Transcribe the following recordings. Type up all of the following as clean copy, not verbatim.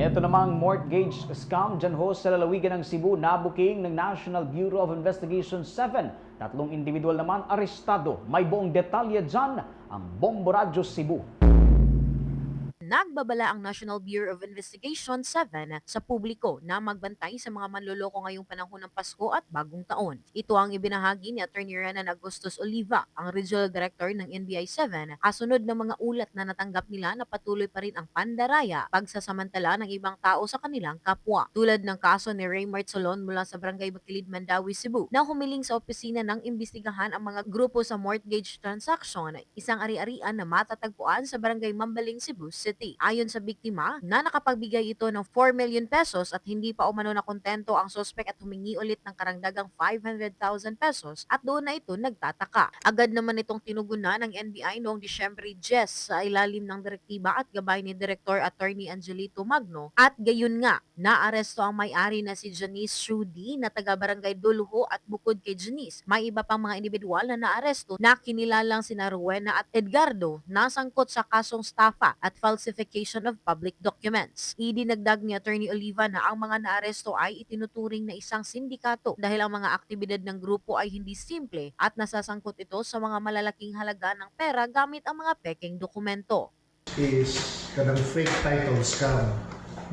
Ito namang mortgage scam dyan ho sa lalawigan ng Cebu, nabuking ng National Bureau of Investigation 7. Tatlong individual naman arestado. May buong detalye dyan ang Bombo Radyo Cebu. Nagbabala ang National Bureau of Investigation 7 sa publiko na magbantay sa mga manloloko ngayong panahon ng Pasko at Bagong Taon. Ito ang ibinahagi ni Atty. Renan Agustus Oliva, ang Regional Director ng NBI 7, kasunod ng mga ulat na natanggap nila na patuloy pa rin ang pandaraya, pagsasamantala ng ibang tao sa kanilang kapwa. Tulad ng kaso ni Raymart Solon mula sa Barangay Bacilid, Mandawi, Cebu, na humiling sa opisina ng imbestigahan ang mga grupo sa mortgage transaction, isang ari-arian na matatagpuan sa Barangay Mambaling, Cebu City. Ayon sa biktima, na nakapagbigay ito ng 4 million pesos at hindi pa umano na kontento ang sospek at humingi ulit ng karagdagang 500,000 pesos at doon na ito nagtataka. Agad naman itong tinugunan ng NBI noong Disyembre 10 sa ilalim ng direktiba at gabay ni Director Attorney Angelito Magno at gayon nga, naaresto ang may-ari na si Janice Shudi na taga Barangay Duluho at bukod kay Janice, may iba pang mga individual na naaresto na kinilalang sina Rowena at Edgardo na sangkot sa kasong estafa at falsification of public documents. Idinagdag ni Attorney Oliva na ang mga naaresto ay itinuturing na isang sindikato dahil ang mga aktibidad ng grupo ay hindi simple at nasasangkot ito sa mga malalaking halaga ng pera gamit ang mga pekeng dokumento. Is kanang fake title scam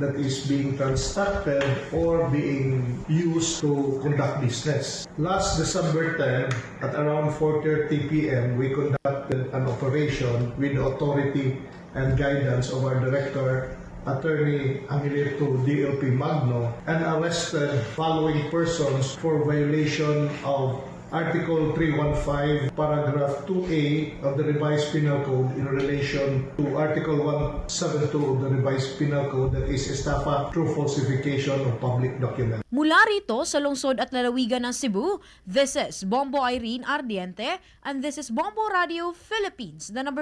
that is being constructed or being used to conduct business. Last December 10, at around 4:30 p.m., we conducted an operation with the authority and guidance of our Director, Attorney Angelito DLP Magno, and arrested following persons for violation of Article 315, Paragraph 2A of the Revised Penal Code in relation to Article 172 of the Revised Penal Code, that is estafa through falsification of public documents. Mula rito sa lungsod at lalawigan ng Cebu, this is Bombo Irene Ardiente and this is Bombo Radio Philippines, the #1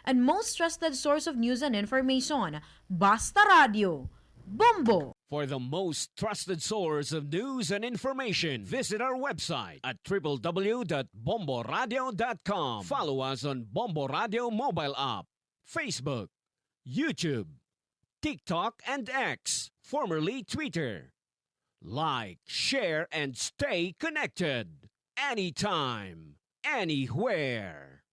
and most trusted source of news and information. Basta Radio. Bombo! For the most trusted source of news and information, visit our website at www.bomboradio.com. Follow us on Bombo Radio mobile app, Facebook, YouTube, TikTok, and X, formerly Twitter. Like, share, and stay connected. Anytime, anywhere.